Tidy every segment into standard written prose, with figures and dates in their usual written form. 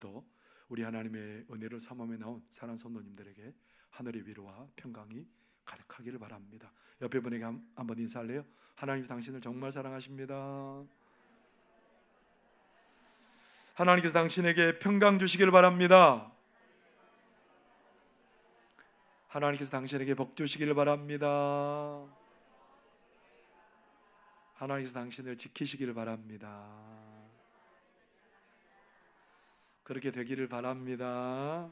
또 우리 하나님의 은혜를 삼음에 나온 사랑하는 성도님들에게 하늘의 위로와 평강이 가득하기를 바랍니다. 옆에 분에게 한번 인사할래요? 하나님 당신을 정말 사랑하십니다. 하나님께서 당신에게 평강 주시기를 바랍니다. 하나님께서 당신에게 복 주시기를 바랍니다. 하나님께서 당신을 지키시기를 바랍니다. 그렇게 되기를 바랍니다.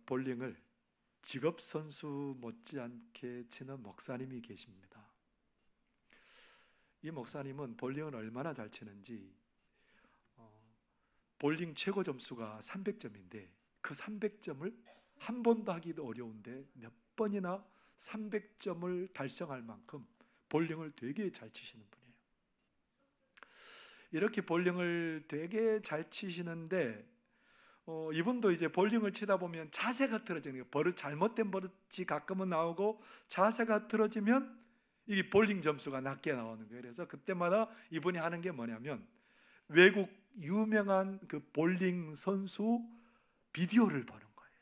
볼링을 직업선수 못지않게 치는 목사님이 계십니다. 이 목사님은 볼링을 얼마나 잘 치는지, 볼링 최고 점수가 300점인데 그 300점을 한 번도 하기도 어려운데 몇 번이나 300점을 달성할 만큼 볼링을 되게 잘 치시는 분이에요. 이렇게 볼링을 되게 잘 치시는데 이분도 이제 볼링을 치다 보면 자세가 틀어지는 거예요. 잘못된 버릇이 가끔은 나오고 자세가 틀어지면 이게 볼링 점수가 낮게 나오는 거예요. 그래서 그때마다 이분이 하는 게 뭐냐면 외국 유명한 그 볼링 선수 비디오를 보는 거예요.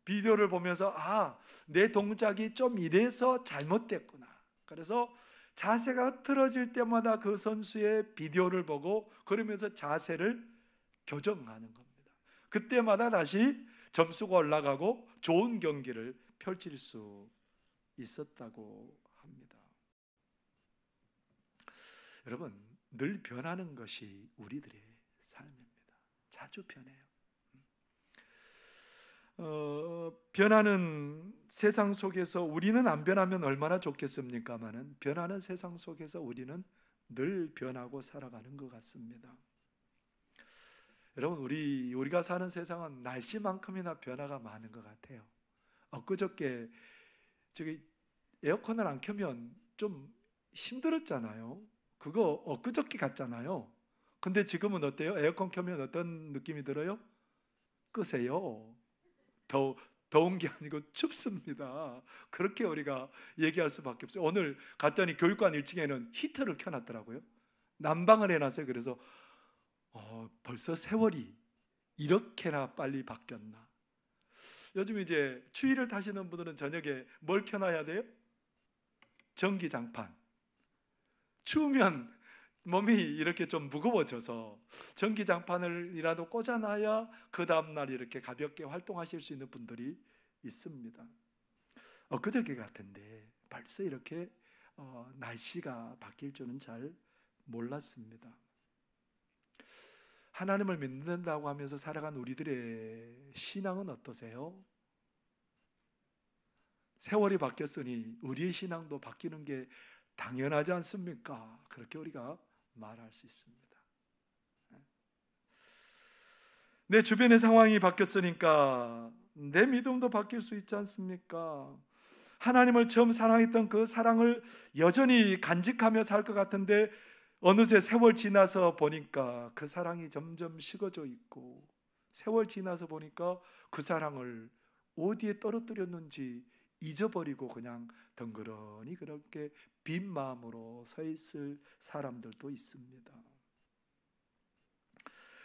비디오를 보면서 내 동작이 좀 이래서 잘못됐구나. 그래서 자세가 틀어질 때마다 그 선수의 비디오를 보고 그러면서 자세를 교정하는 겁니다. 그때마다 다시 점수가 올라가고 좋은 경기를 펼칠 수 있었다고 합니다. 여러분, 늘 변하는 것이 우리들의 삶입니다. 자주 변해요. 변하는 세상 속에서 우리는 안 변하면 얼마나 좋겠습니까마는 변하는 세상 속에서 우리는 늘 변하고 살아가는 것 같습니다. 여러분, 우리가 사는 세상은 날씨만큼이나 변화가 많은 것 같아요. 엊그저께 에어컨을 안 켜면 좀 힘들었잖아요. 그거 엊그저께 같잖아요. 근데 지금은 어때요? 에어컨 켜면 어떤 느낌이 들어요? 끄세요. 더운 게 아니고 춥습니다. 그렇게 우리가 얘기할 수밖에 없어요. 오늘 갔더니 교육관 1층에는 히터를 켜놨더라고요. 난방을 해놨어요. 그래서 벌써 세월이 이렇게나 빨리 바뀌었나. 요즘 이제 추위를 타시는 분들은 저녁에 뭘 켜놔야 돼요? 전기장판. 추우면 몸이 이렇게 좀 무거워져서 전기장판을이라도 꽂아놔야 그 다음날 이렇게 가볍게 활동하실 수 있는 분들이 있습니다. 엊그저께 같은데 벌써 이렇게 날씨가 바뀔 줄은 잘 몰랐습니다. 하나님을 믿는다고 하면서 살아간 우리들의 신앙은 어떠세요? 세월이 바뀌었으니 우리의 신앙도 바뀌는 게 당연하지 않습니까? 그렇게 우리가 말할 수 있습니다. 내 주변의 상황이 바뀌었으니까 내 믿음도 바뀔 수 있지 않습니까? 하나님을 처음 사랑했던 그 사랑을 여전히 간직하며 살 것 같은데 어느새 세월 지나서 보니까 그 사랑이 점점 식어져 있고, 세월 지나서 보니까 그 사랑을 어디에 떨어뜨렸는지 잊어버리고 그냥 덩그러니 그렇게 빈 마음으로 서 있을 사람들도 있습니다.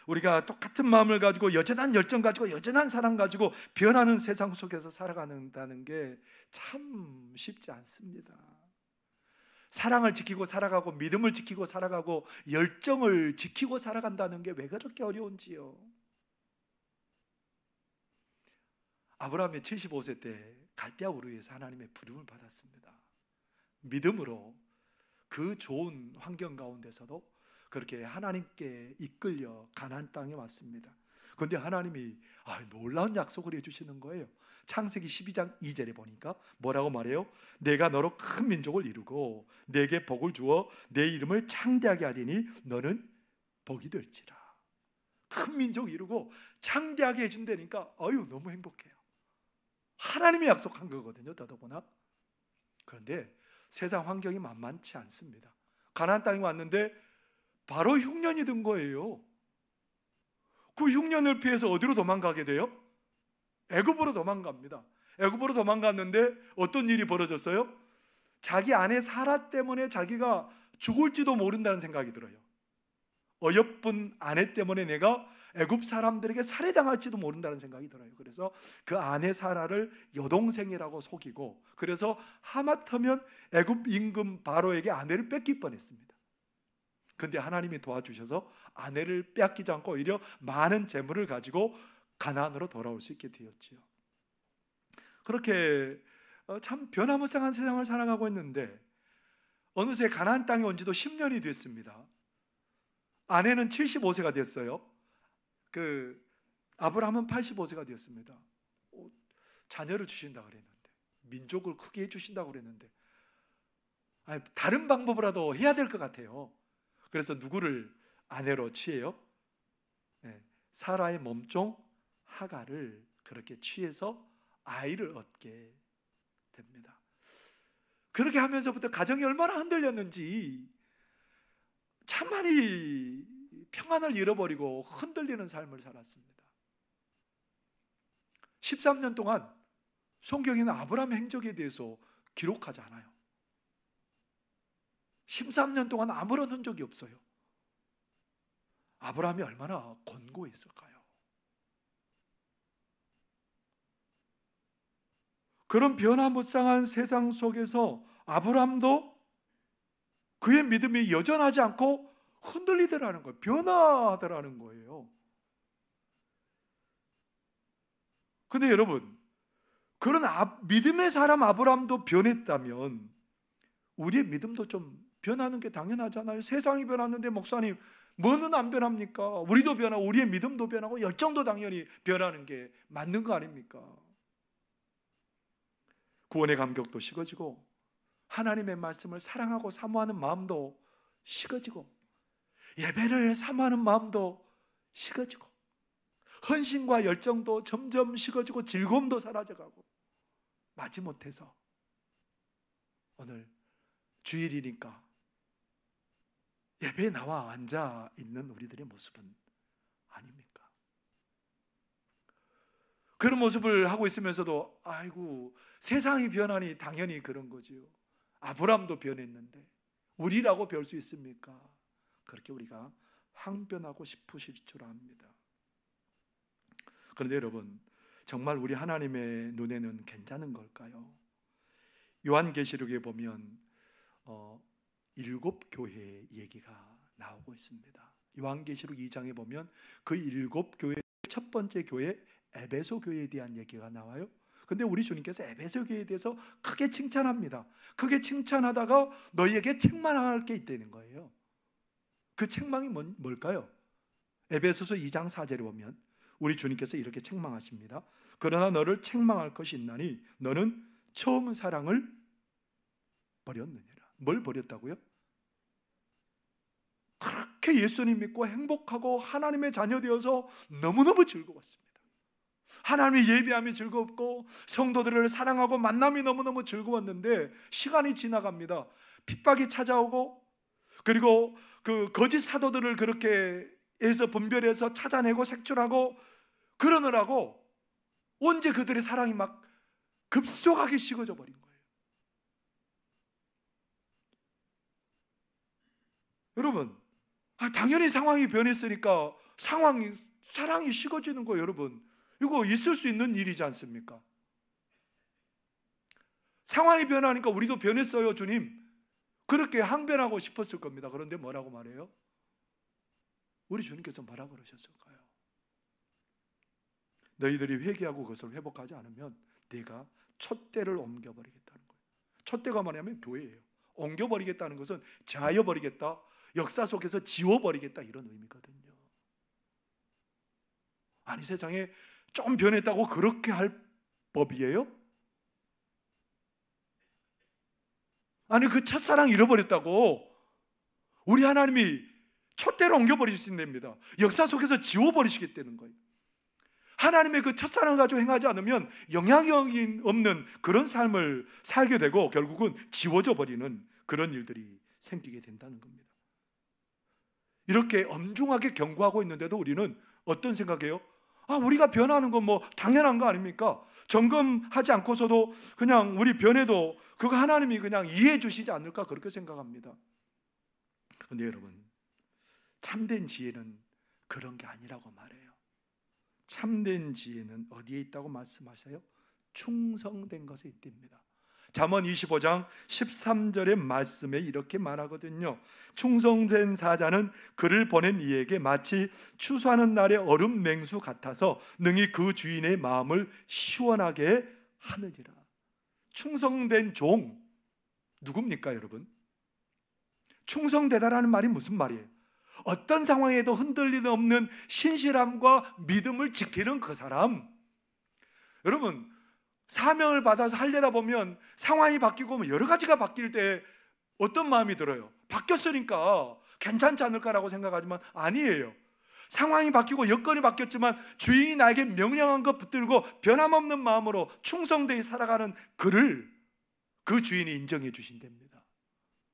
우리가 똑같은 마음을 가지고 여전한 열정 가지고 여전한 사랑 가지고 변하는 세상 속에서 살아가는다는 게 참 쉽지 않습니다. 사랑을 지키고 살아가고 믿음을 지키고 살아가고 열정을 지키고 살아간다는 게 왜 그렇게 어려운지요. 아브라함이 75세 때 갈대아 우르에서 하나님의 부름을 받았습니다. 믿음으로 그 좋은 환경 가운데서도 그렇게 하나님께 이끌려 가나안 땅에 왔습니다. 그런데 하나님이 놀라운 약속을 해주시는 거예요. 창세기 12장 2절에 보니까 뭐라고 말해요? 내가 너로 큰 민족을 이루고 내게 복을 주어 내 이름을 창대하게 하리니 너는 복이 될지라. 큰 민족 이루고 창대하게 해준다니까 너무 행복해요. 하나님이 약속한 거거든요, 더더구나. 그런데 세상 환경이 만만치 않습니다. 가나안 땅에 왔는데 바로 흉년이 든 거예요. 그 흉년을 피해서 어디로 도망가게 돼요? 애굽으로 도망갑니다. 애굽으로 도망갔는데 어떤 일이 벌어졌어요? 자기 아내 사라 때문에 자기가 죽을지도 모른다는 생각이 들어요. 어여쁜 아내 때문에 내가 애굽 사람들에게 살해당할지도 모른다는 생각이 들어요. 그래서 그 아내 사라를 여동생이라고 속이고, 그래서 하마터면 애굽 임금 바로에게 아내를 뺏길 뻔했습니다. 근데 하나님이 도와주셔서 아내를 빼앗기지 않고 오히려 많은 재물을 가지고 가나안으로 돌아올 수 있게 되었지요. 그렇게 참 변화무쌍한 세상을 살아가고 있는데 어느새 가나안 땅에 온 지도 10년이 됐습니다. 아내는 75세가 됐어요. 아브라함은 85세가 되었습니다. 자녀를 주신다고 그랬는데, 민족을 크게 해주신다고 그랬는데, 다른 방법으로라도 해야 될 것 같아요. 그래서 누구를 아내로 취해요? 사라의 몸종 하갈을 그렇게 취해서 아이를 얻게 됩니다. 그렇게 하면서부터 가정이 얼마나 흔들렸는지, 참 많이 평안을 잃어버리고 흔들리는 삶을 살았습니다. 13년 동안 성경에는 아브라함 행적에 대해서 기록하지 않아요. 13년 동안 아무런 흔적이 없어요. 아브라함이 얼마나 권고했을까요? 그런 변화무쌍한 세상 속에서 아브라함도 그의 믿음이 여전하지 않고 흔들리더라는 거예요. 변화하더라는 거예요. 근데 여러분, 그런 믿음의 사람 아브라함도 변했다면 우리의 믿음도 좀 변하는 게 당연하잖아요. 세상이 변했는데 목사님 뭐는 안 변합니까? 우리도 변하고 우리의 믿음도 변하고 열정도 당연히 변하는 게 맞는 거 아닙니까? 구원의 감격도 식어지고 하나님의 말씀을 사랑하고 사모하는 마음도 식어지고 예배를 사모하는 마음도 식어지고 헌신과 열정도 점점 식어지고 즐거움도 사라져가고 마지못해서 오늘 주일이니까 예배에 나와 앉아 있는 우리들의 모습은 아닙니까? 그런 모습을 하고 있으면서도 아이고 세상이 변하니 당연히 그런 거지요. 아브라함도 변했는데 우리라고 변할 수 있습니까? 그렇게 우리가 항변하고 싶으실 줄 압니다. 그런데 여러분, 정말 우리 하나님의 눈에는 괜찮은 걸까요? 요한계시록에 보면 7교회의 얘기가 나오고 있습니다. 요한계시록 2장에 보면 그 7교회 첫 번째 교회 에베소 교회에 대한 얘기가 나와요. 근데 우리 주님께서 에베소 교회에 대해서 크게 칭찬합니다. 크게 칭찬하다가 너희에게 책망할 게 있다는 거예요. 그 책망이 뭘까요? 에베소서 2장 4절에 보면 우리 주님께서 이렇게 책망하십니다. 그러나 너를 책망할 것이 있나니 너는 처음 사랑을 버렸느니라. 뭘 버렸다고요? 그렇게 예수님 믿고 행복하고 하나님의 자녀 되어서 너무너무 즐거웠습니다. 하나님의 예배함이 즐겁고 성도들을 사랑하고 만남이 너무너무 즐거웠는데 시간이 지나갑니다. 핍박이 찾아오고 그리고 그 거짓 사도들을 그렇게 해서 분별해서 찾아내고 색출하고 그러느라고 언제 그들의 사랑이 막 급속하게 식어져 버린 거예요. 여러분, 당연히 상황이 변했으니까 사랑이 식어지는 거예요. 여러분, 이거 있을 수 있는 일이지 않습니까? 상황이 변하니까 우리도 변했어요, 주님. 그렇게 항변하고 싶었을 겁니다. 그런데 뭐라고 말해요? 우리 주님께서 뭐라고 그러셨을까요? 너희들이 회개하고 그것을 회복하지 않으면 내가 촛대를 옮겨버리겠다는 거예요. 촛대가 뭐냐면 교회예요. 옮겨버리겠다는 것은 제하여버리겠다, 역사 속에서 지워버리겠다 이런 의미거든요. 아니 세상에 좀 변했다고 그렇게 할 법이에요? 아니 그 첫사랑 잃어버렸다고 우리 하나님이 촛대로 옮겨버리신답니다. 역사 속에서 지워버리시겠다는 거예요. 하나님의 그 첫사랑을 가지고 행하지 않으면 영향이 없는 그런 삶을 살게 되고 결국은 지워져 버리는 그런 일들이 생기게 된다는 겁니다. 이렇게 엄중하게 경고하고 있는데도 우리는 어떤 생각이에요? 우리가 변하는 건 뭐 당연한 거 아닙니까? 점검하지 않고서도 그냥 우리 변해도 그거 하나님이 그냥 이해해 주시지 않을까 그렇게 생각합니다. 그런데 여러분, 참된 지혜는 그런 게 아니라고 말해요. 참된 지혜는 어디에 있다고 말씀하세요? 충성된 것에 있답니다. 잠언 25장 13절의 말씀에 이렇게 말하거든요. 충성된 사자는 그를 보낸 이에게 마치 추수하는 날의 얼음 냉수 같아서 능히 그 주인의 마음을 시원하게 하느니라. 충성된 종 누굽니까, 여러분? 충성되다라는 말이 무슨 말이에요? 어떤 상황에도 흔들림 없는 신실함과 믿음을 지키는 그 사람. 여러분, 사명을 받아서 하려다 보면 상황이 바뀌고 여러 가지가 바뀔 때 어떤 마음이 들어요? 바뀌었으니까 괜찮지 않을까라고 생각하지만 아니에요. 상황이 바뀌고 여건이 바뀌었지만 주인이 나에게 명령한 것 붙들고 변함없는 마음으로 충성되게 살아가는 그를 그 주인이 인정해 주신답니다.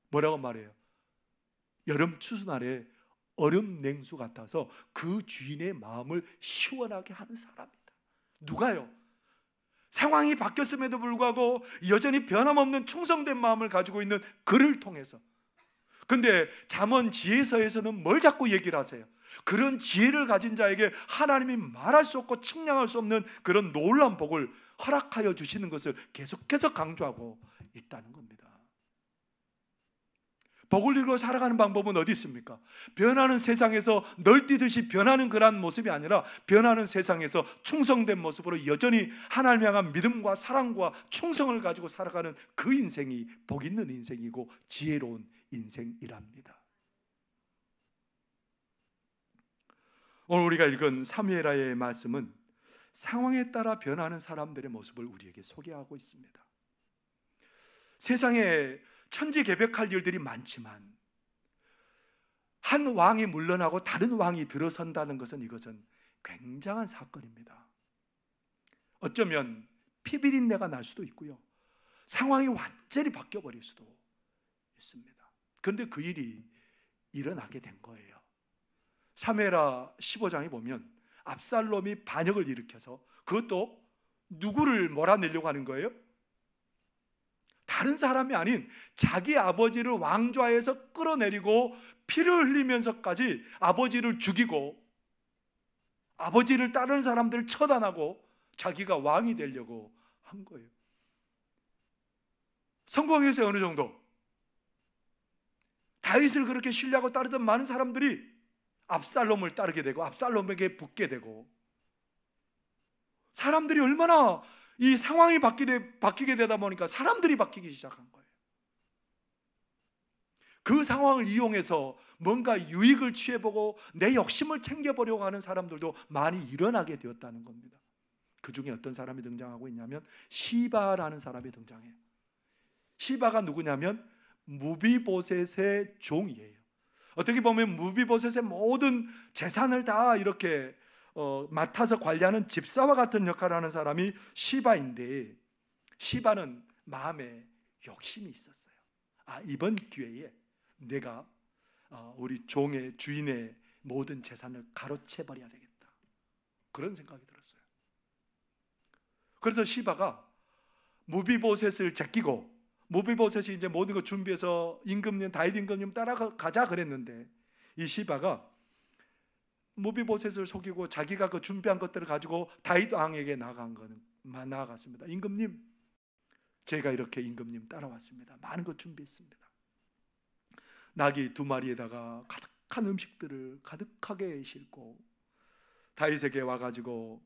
뭐라고 말해요? 여름 추수날에 얼음 냉수 같아서 그 주인의 마음을 시원하게 하는 사람이다. 누가요? 상황이 바뀌었음에도 불구하고 여전히 변함없는 충성된 마음을 가지고 있는 그를 통해서. 근데 잠언 지혜서에서는 뭘 자꾸 얘기를 하세요? 그런 지혜를 가진 자에게 하나님이 말할 수 없고 측량할 수 없는 그런 놀라운 복을 허락하여 주시는 것을 계속해서 강조하고 있다는 겁니다. 복을 이루어 살아가는 방법은 어디 있습니까? 변하는 세상에서 널뛰듯이 변하는 그런 모습이 아니라 변하는 세상에서 충성된 모습으로 여전히 하나님을 향한 믿음과 사랑과 충성을 가지고 살아가는 그 인생이 복 있는 인생이고 지혜로운 인생이랍니다. 오늘 우리가 읽은 사무엘하의 말씀은 상황에 따라 변하는 사람들의 모습을 우리에게 소개하고 있습니다. 세상에 천지개벽할 일들이 많지만 한 왕이 물러나고 다른 왕이 들어선다는 것은 이것은 굉장한 사건입니다. 어쩌면 피비린내가 날 수도 있고요, 상황이 완전히 바뀌어버릴 수도 있습니다. 그런데 그 일이 일어나게 된 거예요. 사무엘하 15장에 보면 압살롬이 반역을 일으켜서 그것도 누구를 몰아내려고 하는 거예요? 다른 사람이 아닌 자기 아버지를 왕좌에서 끌어내리고 피를 흘리면서까지 아버지를 죽이고 아버지를 따르는 사람들을 처단하고 자기가 왕이 되려고 한 거예요. 성공했어요. 어느 정도. 다윗을 그렇게 신뢰하고 따르던 많은 사람들이 압살롬을 따르게 되고 압살롬에게 붙게 되고, 사람들이 얼마나 이 상황이 바뀌게 되다 보니까 사람들이 바뀌기 시작한 거예요. 그 상황을 이용해서 뭔가 유익을 취해보고 내 욕심을 챙겨보려고 하는 사람들도 많이 일어나게 되었다는 겁니다. 그 중에 어떤 사람이 등장하고 있냐면 시바라는 사람이 등장해요. 시바가 누구냐면 무비보셋의 종이에요. 어떻게 보면 무비보셋의 모든 재산을 다 이렇게 맡아서 관리하는 집사와 같은 역할을 하는 사람이 시바인데, 시바는 마음에 욕심이 있었어요. 이번 기회에 내가 우리 종의 주인의 모든 재산을 가로채 버려야 되겠다, 그런 생각이 들었어요. 그래서 시바가 무비보셋을 제끼고, 무비보셋이 이제 모든 걸 준비해서 임금님, 다윗 임금님 따라가자 그랬는데, 이 시바가 무비보셋을 속이고 자기가 그 준비한 것들을 가지고 다윗 왕에게 나아갔습니다. 임금님, 제가 이렇게 임금님 따라왔습니다. 많은 것 준비했습니다. 나귀 2마리에다가 가득한 음식들을 가득하게 싣고 다윗에게 와가지고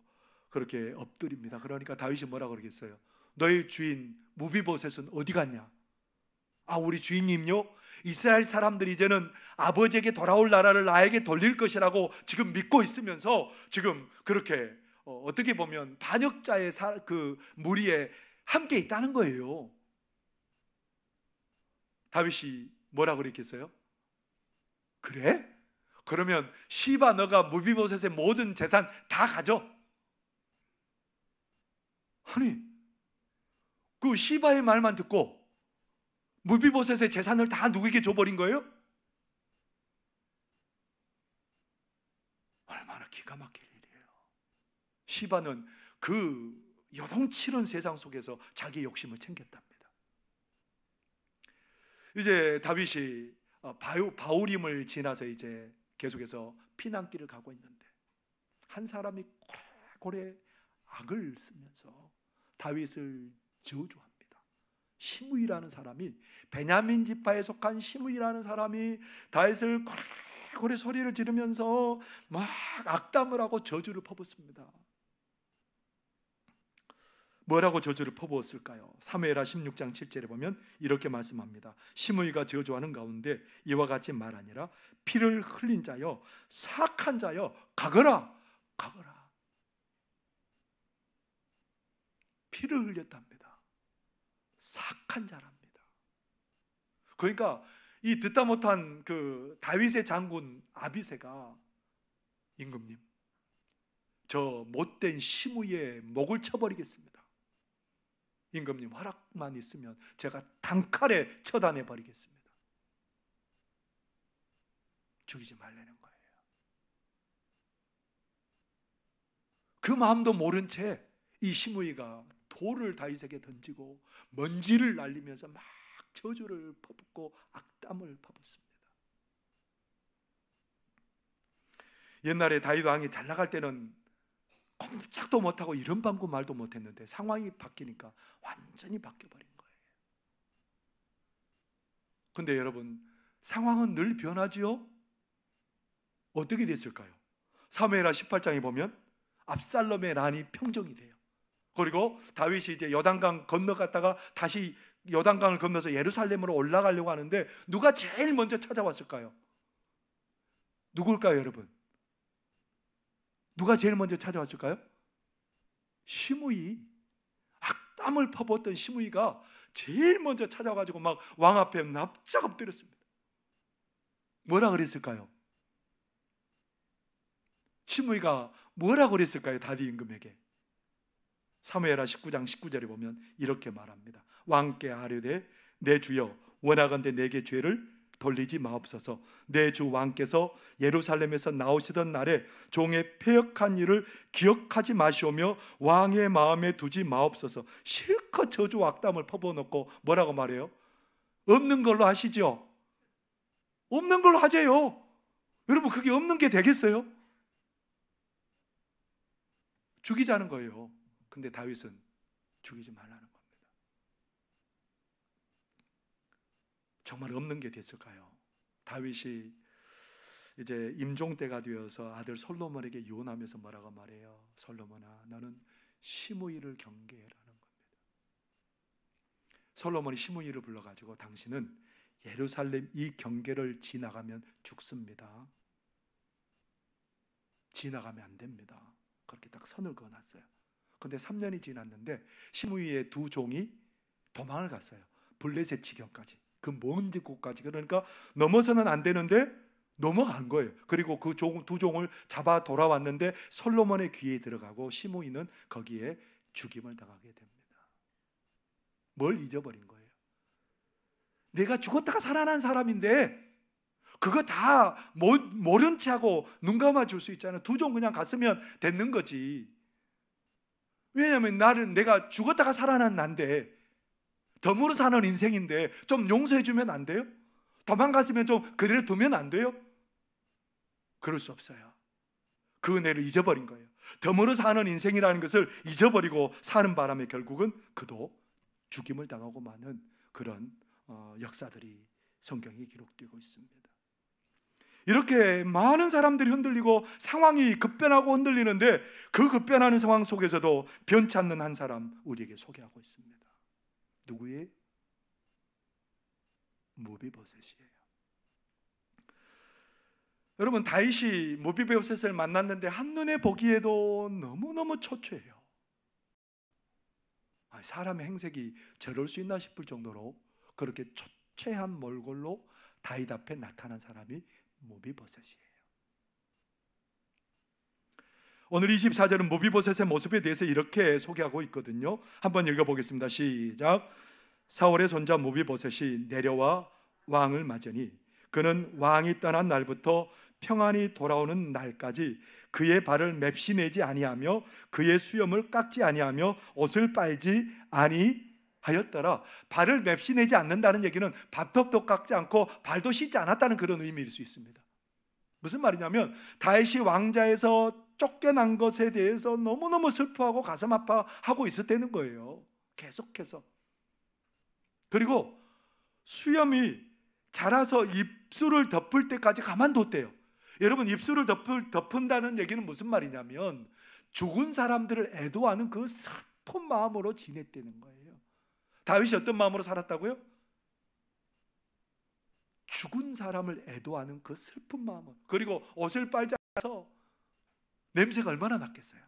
그렇게 엎드립니다. 그러니까 다윗이 뭐라고 그러겠어요? 너희 주인 무비보셋은 어디 갔냐? 우리 주인님요, 이스라엘 사람들이 이제는 아버지에게 돌아올 나라를 나에게 돌릴 것이라고 지금 믿고 있으면서 지금 그렇게 어떻게 보면 반역자의 그 무리에 함께 있다는 거예요. 다윗이 뭐라고 그랬겠어요? 그래? 그러면 시바, 너가 무비보셋의 모든 재산 다 가져. 아니, 그 시바의 말만 듣고 무비보셋의 재산을 다 누구에게 줘버린 거예요? 얼마나 기가 막힐 일이에요. 시바는 그 요동치는 세상 속에서 자기의 욕심을 챙겼답니다. 이제 다윗이 바울임을 지나서 이제 계속해서 피난길을 가고 있는데 한 사람이 고래고래 악을 쓰면서 다윗을 저주합니다. 시므이라는 사람이, 베냐민 지파에 속한 시므이라는 사람이 다윗을 고래 소리를 지르면서 막 악담을 하고 저주를 퍼붓습니다. 뭐라고 저주를 퍼부었을까요? 사무엘하 16장 7절에 보면 이렇게 말씀합니다. 시므이가 저주하는 가운데 이와 같이 말하니라. 피를 흘린 자여, 사악한 자여, 가거라, 가거라. 피를 흘렸답니다. 사악한 자랍니다. 그러니까 이 듣다 못한 그 다윗의 장군 아비새가, 임금님, 저 못된 시므이의 목을 쳐버리겠습니다. 임금님 허락만 있으면 제가 단칼에 처단해 버리겠습니다. 죽이지 말라는 거예요. 그 마음도 모른 채 이 시므이가 돌을 다윗에게 던지고 먼지를 날리면서 막 저주를 퍼붓고 악담을 퍼붓습니다. 옛날에 다윗 왕이 잘 나갈 때는 꼼짝도 못하고 이런 방구 말도 못했는데 상황이 바뀌니까 완전히 바뀌어버린 거예요. 근데 여러분, 상황은 늘 변하지요? 어떻게 됐을까요? 사무엘하 18장에 보면 압살롬의 난이 평정이 돼요. 그리고 다윗이 이제 요단강 건너갔다가 다시 요단강을 건너서 예루살렘으로 올라가려고 하는데 누가 제일 먼저 찾아왔을까요? 누굴까요, 여러분? 누가 제일 먼저 찾아왔을까요? 시므이. 악담을 퍼붓던 시므이가 제일 먼저 찾아가지고 막 왕 앞에 납작 엎드렸습니다. 뭐라 그랬을까요? 시므이가 뭐라 그랬을까요? 다윗 임금에게. 사무엘하 19장 19절에 보면 이렇게 말합니다. 왕께 아뢰되 내 주여 원하건대 내게 죄를 돌리지 마옵소서. 내 주 왕께서 예루살렘에서 나오시던 날에 종의 패역한 일을 기억하지 마시오며 왕의 마음에 두지 마옵소서. 실컷 저주 악담을 퍼부어놓고 뭐라고 말해요? 없는 걸로 하시죠. 없는 걸로 하재요. 여러분, 그게 없는 게 되겠어요? 죽이자는 거예요. 근데 다윗은 죽이지 말라는 겁니다. 정말 없는 게 됐을까요? 다윗이 이제 임종 때가 되어서 아들 솔로몬에게 유언하면서 뭐라고 말해요? 솔로몬아, 너는 시므이를 경계해라는 겁니다. 솔로몬이 시므이를 불러가지고 당신은 예루살렘 이 경계를 지나가면 죽습니다. 지나가면 안 됩니다. 그렇게 딱 선을 그어놨어요. 근데 3년이 지났는데 시므이의 두 종이 도망을 갔어요. 블레셋 지경까지, 그 먼 곳까지. 그러니까 넘어서는 안 되는데 넘어간 거예요. 그리고 그 두 종을 잡아 돌아왔는데 솔로몬의 귀에 들어가고 시므이는 거기에 죽임을 당하게 됩니다. 뭘 잊어버린 거예요? 내가 죽었다가 살아난 사람인데 그거 다 모른 채 하고 눈 감아 줄 수 있잖아요. 두 종 그냥 갔으면 됐는 거지. 왜냐하면 내가 죽었다가 살아난 난데, 덤으로 사는 인생인데 좀 용서해 주면 안 돼요? 도망갔으면 좀 그대로 두면 안 돼요? 그럴 수 없어요. 그 은혜를 잊어버린 거예요. 덤으로 사는 인생이라는 것을 잊어버리고 사는 바람에 결국은 그도 죽임을 당하고 마는 그런 역사들이 성경에 기록되고 있습니다. 이렇게 많은 사람들이 흔들리고 상황이 급변하고 흔들리는데 그 급변하는 상황 속에서도 변치 않는 한 사람 우리에게 소개하고 있습니다. 누구의? 무비보셋이에요. 여러분, 다윗이 무비보셋을 만났는데 한눈에 보기에도 너무너무 초췌해요. 사람의 행색이 저럴 수 있나 싶을 정도로 그렇게 초췌한 몰골로 다윗 앞에 나타난 사람이 무비보셋이에요. 오늘 24절은 무비보셋의 모습에 대해서 이렇게 소개하고 있거든요. 한번 읽어보겠습니다. 시작. 사울의 손자 무비보셋이 내려와 왕을 맞으니 그는 왕이 떠난 날부터 평안히 돌아오는 날까지 그의 발을 맵시내지 아니하며 그의 수염을 깎지 아니하며 옷을 빨지 아니하였더라. 발을 맵시내지 않는다는 얘기는 발톱도 깎지 않고 발도 씻지 않았다는 그런 의미일 수 있습니다. 무슨 말이냐면 다윗이 왕자에서 쫓겨난 것에 대해서 너무너무 슬퍼하고 가슴 아파하고 있었다는 거예요. 계속해서. 그리고 수염이 자라서 입술을 덮을 때까지 가만뒀대요. 여러분, 입술을 덮은다는 얘기는 무슨 말이냐면 죽은 사람들을 애도하는 그 슬픈 마음으로 지냈다는 거예요. 다윗이 어떤 마음으로 살았다고요? 죽은 사람을 애도하는 그 슬픈 마음으로. 그리고 옷을 빨지 않아서 냄새가 얼마나 났겠어요.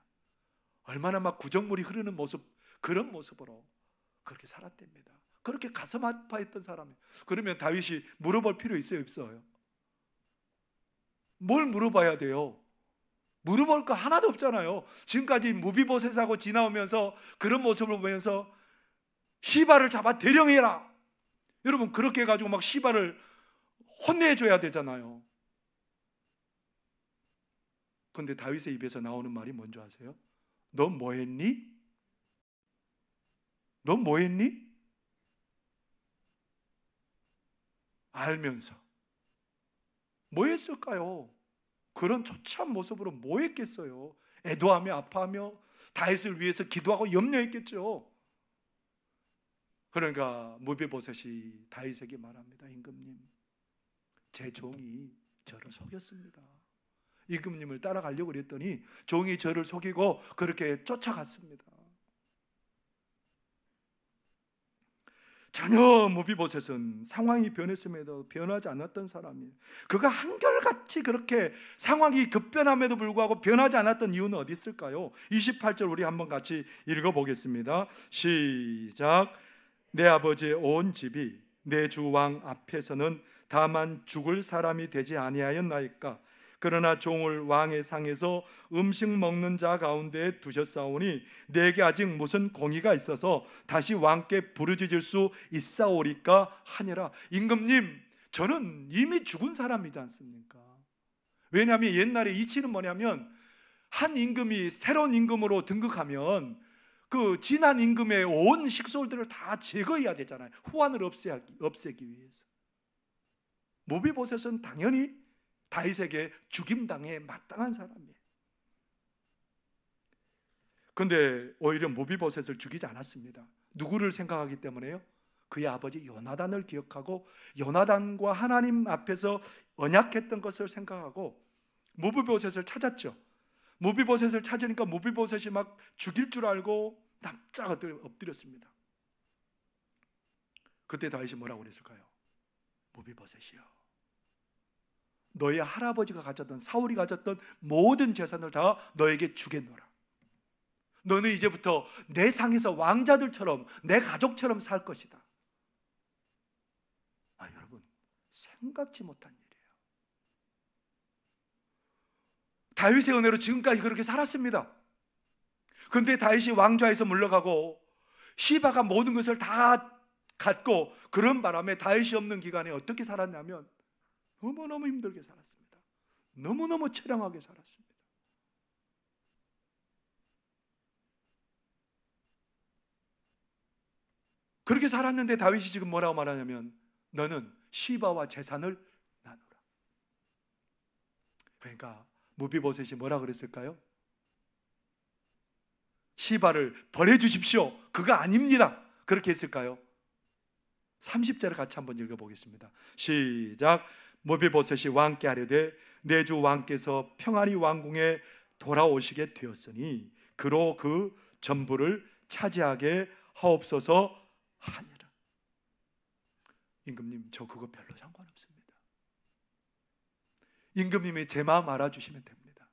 얼마나 막 구정물이 흐르는 모습, 그런 모습으로 그렇게 살았답니다. 그렇게 가슴 아파했던 사람이에요. 그러면 다윗이 물어볼 필요 있어요, 없어요? 뭘 물어봐야 돼요? 물어볼 거 하나도 없잖아요. 지금까지 무비보셋하고 지나오면서 그런 모습을 보면서 시바를 잡아 대령해라. 여러분, 그렇게 해가지고 막 시바를 혼내줘야 되잖아요. 그런데 다윗의 입에서 나오는 말이 뭔지 아세요? 너 뭐 했니? 너 뭐 했니? 알면서 뭐 했을까요? 그런 초췌한 모습으로 뭐 했겠어요? 애도하며 아파하며 다윗을 위해서 기도하고 염려했겠죠. 그러니까 무비보셋이 다윗에게 말합니다. 임금님, 제 종이 저를 속였습니다. 임금님을 따라가려고 그랬더니 종이 저를 속이고 그렇게 쫓아갔습니다. 전혀 무비보셋은 상황이 변했음에도 변하지 않았던 사람이에요. 그가 한결같이 그렇게 상황이 급변함에도 불구하고 변하지 않았던 이유는 어디 있을까요? 28절 우리 한번 같이 읽어보겠습니다. 시작. 내 아버지의 온 집이 내 주 왕 앞에서는 다만 죽을 사람이 되지 아니하였나이까. 그러나 종을 왕의 상에서 음식 먹는 자 가운데 두셨사오니 내게 아직 무슨 공의가 있어서 다시 왕께 부르짖을 수 있사오리까 하니라. 임금님, 저는 이미 죽은 사람이지 않습니까? 왜냐하면 옛날에 이치는 뭐냐면 한 임금이 새로운 임금으로 등극하면 그 지난 임금의 온 식솔들을 다 제거해야 되잖아요. 후환을 없애기 위해서. 무비보셋은 당연히 다윗에게 죽임당해 마땅한 사람이에요. 그런데 오히려 무비보셋을 죽이지 않았습니다. 누구를 생각하기 때문에요? 그의 아버지 요나단을 기억하고 요나단과 하나님 앞에서 언약했던 것을 생각하고 무비보셋을 찾았죠. 무비보셋을 찾으니까 무비보셋이 막 죽일 줄 알고 납작 엎드렸습니다. 그때 다윗이 뭐라고 그랬을까요? 무비보셋이요, 너의 할아버지가 가졌던, 사울이 가졌던 모든 재산을 다 너에게 주겠노라. 너는 이제부터 내 상에서 왕자들처럼 내 가족처럼 살 것이다. 여러분, 생각지 못한 일이에요. 다윗의 은혜로 지금까지 그렇게 살았습니다. 그런데 다윗이 왕좌에서 물러가고 시바가 모든 것을 다 갖고 그런 바람에 다윗이 없는 기간에 어떻게 살았냐면 너무너무 힘들게 살았습니다. 너무너무 처량하게 살았습니다. 그렇게 살았는데 다윗이 지금 뭐라고 말하냐면 너는 시바와 재산을 나누라. 그러니까 무비보셋이 뭐라고 그랬을까요? 시바를 버려주십시오, 그거 아닙니다, 그렇게 했을까요? 30절을 같이 한번 읽어보겠습니다. 시작. 무비보셋이 왕께 하려되 내 주 왕께서 평안히 왕궁에 돌아오시게 되었으니 그로 그 전부를 차지하게 하옵소서 하니라. 임금님, 저 그거 별로 상관없습니다. 임금님이 제 마음 알아주시면 됩니다.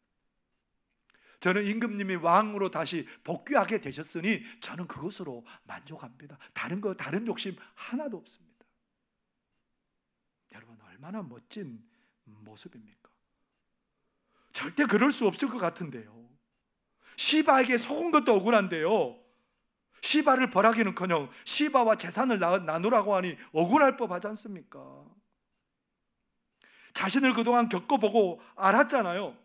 저는 임금님이 왕으로 다시 복귀하게 되셨으니 저는 그것으로 만족합니다. 다른 욕심 하나도 없습니다. 여러분, 얼마나 멋진 모습입니까? 절대 그럴 수 없을 것 같은데요. 시바에게 속은 것도 억울한데요, 시바를 벌하기는커녕 시바와 재산을 나누라고 하니 억울할 법하지 않습니까? 자신을 그동안 겪어보고 알았잖아요.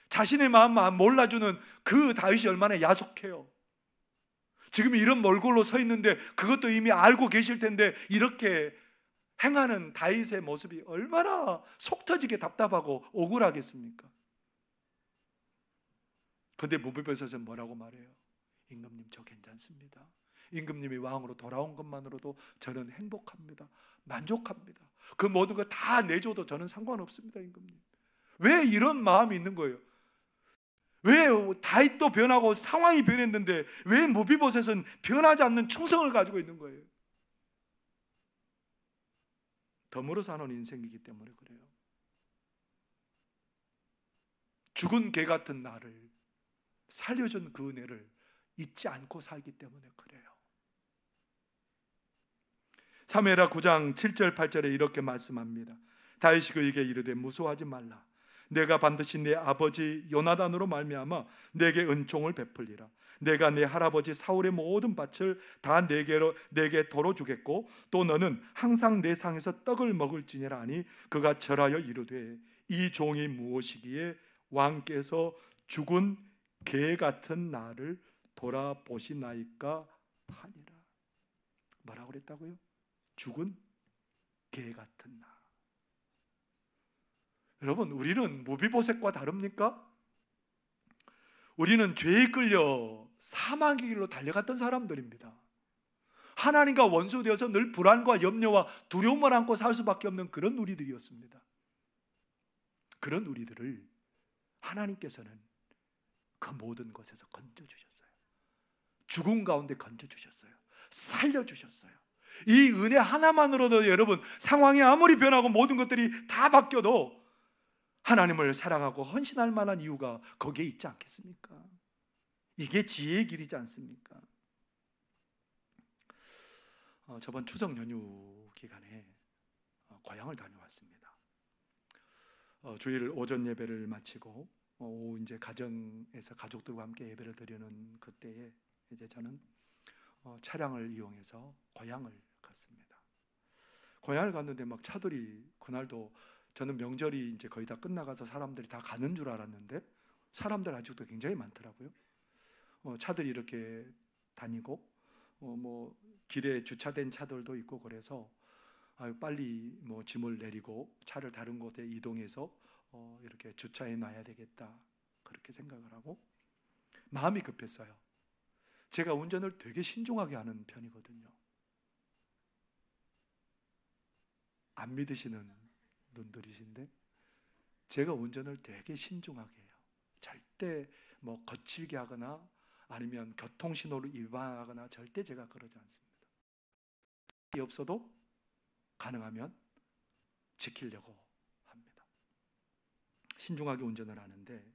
자신의 마음 몰라주는 그 다윗이 얼마나 야속해요. 지금 이런 몰골로 서 있는데 그것도 이미 알고 계실 텐데 이렇게 행하는 다윗의 모습이 얼마나 속 터지게 답답하고 억울하겠습니까? 근데 무비보셋은 뭐라고 말해요? 임금님, 저 괜찮습니다. 임금님이 왕으로 돌아온 것만으로도 저는 행복합니다. 만족합니다. 그 모든 거 다 내줘도 저는 상관없습니다. 임금님. 왜 이런 마음이 있는 거예요? 왜 다윗도 변하고 상황이 변했는데 왜 무비보셋은 변하지 않는 충성을 가지고 있는 거예요? 덤으로 사는 인생이기 때문에 그래요. 죽은 개 같은 나를 살려준 그 은혜를 잊지 않고 살기 때문에 그래요. 사무엘하 9장 7절 8절에 이렇게 말씀합니다. 다윗이 그에게 이르되 무서워하지 말라. 내가 반드시 내 아버지 요나단으로 말미암아 내게 은총을 베풀리라. 내가 내 할아버지 사울의 모든 밭을 다 내게 도로 주겠고 또 너는 항상 내 상에서 떡을 먹을지니라 하니 그가 절하여 이르되 이 종이 무엇이기에 왕께서 죽은 개 같은 나를 돌아보시나이까 하니라. 뭐라고 그랬다고요? 죽은 개 같은 나. 여러분, 우리는 무비보셋과 다릅니까? 우리는 죄에 끌려 사망의 길로 달려갔던 사람들입니다. 하나님과 원수되어서 늘 불안과 염려와 두려움을 안고 살 수밖에 없는 그런 우리들이었습니다. 그런 우리들을 하나님께서는 그 모든 것에서 건져주셨어요. 죽음 가운데 건져주셨어요. 살려주셨어요. 이 은혜 하나만으로도 여러분, 상황이 아무리 변하고 모든 것들이 다 바뀌어도 하나님을 사랑하고 헌신할 만한 이유가 거기에 있지 않겠습니까? 이게 지혜의 길이지 않습니까? 저번 추석 연휴 기간에 고향을 다녀왔습니다. 주일 오전 예배를 마치고 오후 이제 가정에서 가족들과 함께 예배를 드리는 그때에 이제 저는 차량을 이용해서 고향을 갔습니다. 고향을 갔는데 막 차들이, 그날도 저는 명절이 이제 거의 다 끝나가서 사람들이 다 가는 줄 알았는데 사람들 아직도 굉장히 많더라고요. 차들이 이렇게 다니고 뭐 길에 주차된 차들도 있고 그래서 빨리 뭐 짐을 내리고 차를 다른 곳에 이동해서 이렇게 주차해 놔야 되겠다 그렇게 생각을 하고 마음이 급했어요. 제가 운전을 되게 신중하게 하는 편이거든요. 안 믿으시는 분들이신데 제가 운전을 되게 신중하게 해요. 절대 뭐 거칠게 하거나 아니면 교통신호를 위반하거나 절대 제가 그러지 않습니다. 이 없어도 가능하면 지키려고 합니다. 신중하게 운전을 하는데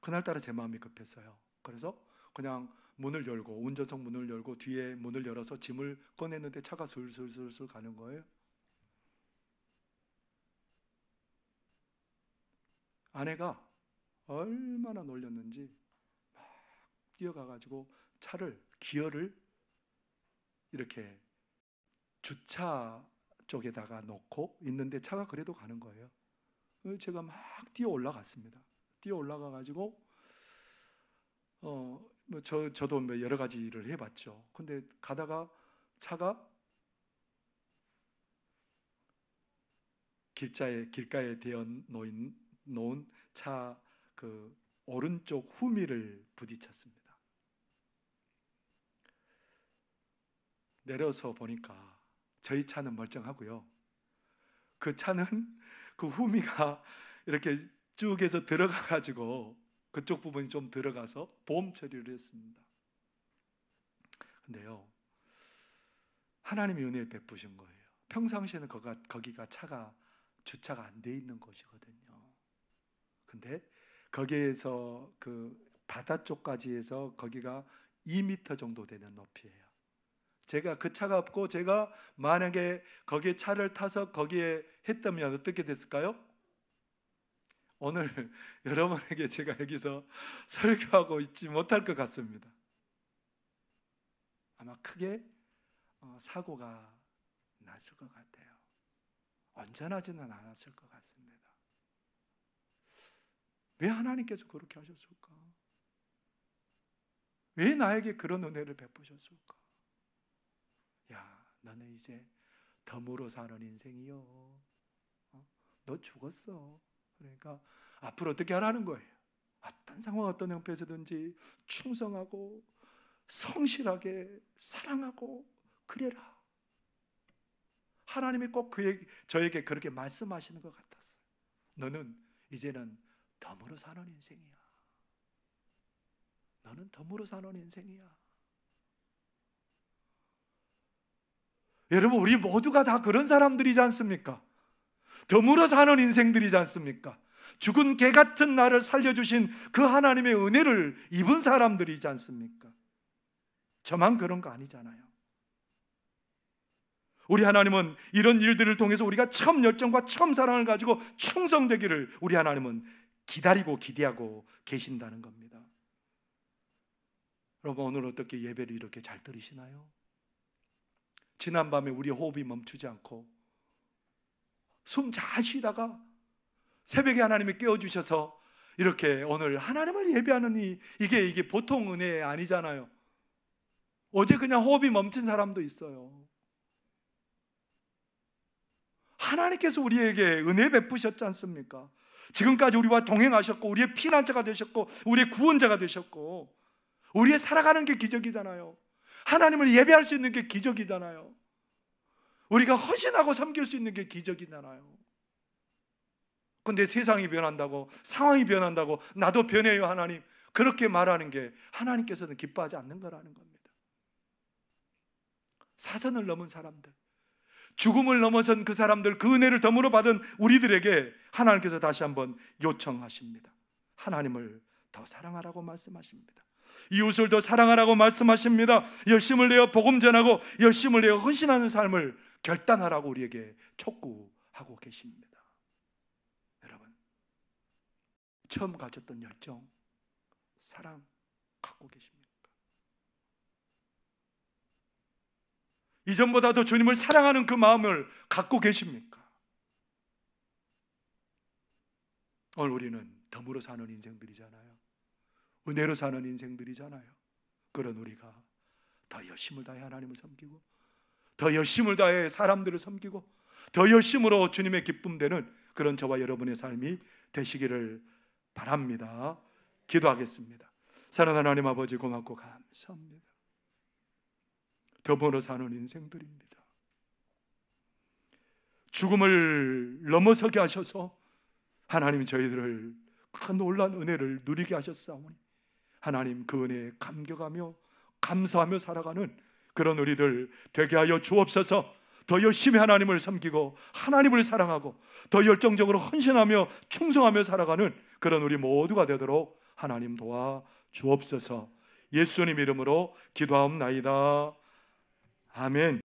그날따라 제 마음이 급했어요. 그래서 그냥 문을 열고, 운전석 문을 열고 뒤에 문을 열어서 짐을 꺼냈는데 차가 술술술술 가는 거예요. 아내가 얼마나 놀렸는지 막 뛰어가가지고 차를, 기어를 이렇게 주차 쪽에다가 놓고 있는데 차가 그래도 가는 거예요. 제가 막 뛰어 올라갔습니다. 뛰어 올라가가지고 저도 뭐 여러 가지 일을 해봤죠. 근데 가다가 차가 길가에 대어 놓은 차 그 오른쪽 후미를 부딪혔습니다. 내려서 보니까 저희 차는 멀쩡하고요. 그 차는 그 후미가 이렇게 쭉 해서 들어가가지고 그쪽 부분이 좀 들어가서 보험 처리를 했습니다. 근데요, 하나님이 은혜 베푸신 거예요. 평상시에는 거기가 차가 주차가 안 돼 있는 곳이거든요. 근데 거기에서 그 바다 쪽까지 해서 거기가 2m 정도 되는 높이예요. 제가 그 차가 없고 제가 만약에 거기에 차를 타서 거기에 했다면 어떻게 됐을까요? 오늘 여러분에게 제가 여기서 설교하고 있지 못할 것 같습니다. 아마 크게 사고가 났을 것 같아요. 온전하지는 않았을 것 같습니다. 왜 하나님께서 그렇게 하셨을까? 왜 나에게 그런 은혜를 베푸셨을까? 야, 너는 이제 덤으로 사는 인생이요. 너 죽었어. 그러니까 앞으로 어떻게 하라는 거예요? 어떤 상황, 어떤 형편에서든지 충성하고 성실하게 사랑하고 그래라. 하나님이 꼭 저에게 그렇게 말씀하시는 것 같았어요. 너는 이제는 덤으로 사는 인생이야. 너는 덤으로 사는 인생이야. 여러분, 우리 모두가 다 그런 사람들이지 않습니까? 덤으로 사는 인생들이지 않습니까? 죽은 개 같은 나를 살려주신 그 하나님의 은혜를 입은 사람들이지 않습니까? 저만 그런 거 아니잖아요. 우리 하나님은 이런 일들을 통해서 우리가 처음 열정과 처음 사랑을 가지고 충성되기를 우리 하나님은 기다리고 기대하고 계신다는 겁니다. 여러분, 오늘 어떻게 예배를 이렇게 잘 들으시나요? 지난밤에 우리 호흡이 멈추지 않고 숨 잘 쉬다가 새벽에 하나님이 깨워주셔서 이렇게 오늘 하나님을 예배하는 이게 보통 은혜 아니잖아요. 어제 그냥 호흡이 멈춘 사람도 있어요. 하나님께서 우리에게 은혜 베푸셨지 않습니까? 지금까지 우리와 동행하셨고 우리의 피난처가 되셨고 우리의 구원자가 되셨고 우리의 살아가는 게 기적이잖아요. 하나님을 예배할 수 있는 게 기적이잖아요. 우리가 헌신하고 섬길 수 있는 게 기적이잖아요. 근데 세상이 변한다고, 상황이 변한다고, 나도 변해요 하나님, 그렇게 말하는 게 하나님께서는 기뻐하지 않는 거라는 겁니다. 사선을 넘은 사람들, 죽음을 넘어선 그 사람들, 그 은혜를 덤으로 받은 우리들에게 하나님께서 다시 한번 요청하십니다. 하나님을 더 사랑하라고 말씀하십니다. 이웃을 더 사랑하라고 말씀하십니다. 열심을 내어 복음 전하고 열심을 내어 헌신하는 삶을 결단하라고 우리에게 촉구하고 계십니다. 여러분, 처음 가졌던 열정, 사랑 갖고 계십니까? 이전보다 더 주님을 사랑하는 그 마음을 갖고 계십니까? 오늘 우리는 덤으로 사는 인생들이잖아요. 은혜로 사는 인생들이잖아요. 그런 우리가 더 열심을 다해 하나님을 섬기고 더 열심을 다해 사람들을 섬기고 더 열심으로 주님의 기쁨 되는 그런 저와 여러분의 삶이 되시기를 바랍니다. 기도하겠습니다. 사랑하는 하나님 아버지, 고맙고 감사합니다. 덤으로 사는 인생들입니다. 죽음을 넘어서게 하셔서 하나님이 저희들을 큰 놀라운 은혜를 누리게 하셨사오니 하나님, 그 은혜에 감격하며 감사하며 살아가는 그런 우리들 되게 하여 주옵소서. 더 열심히 하나님을 섬기고 하나님을 사랑하고 더 열정적으로 헌신하며 충성하며 살아가는 그런 우리 모두가 되도록 하나님 도와 주옵소서. 예수님 이름으로 기도하옵나이다. 아멘.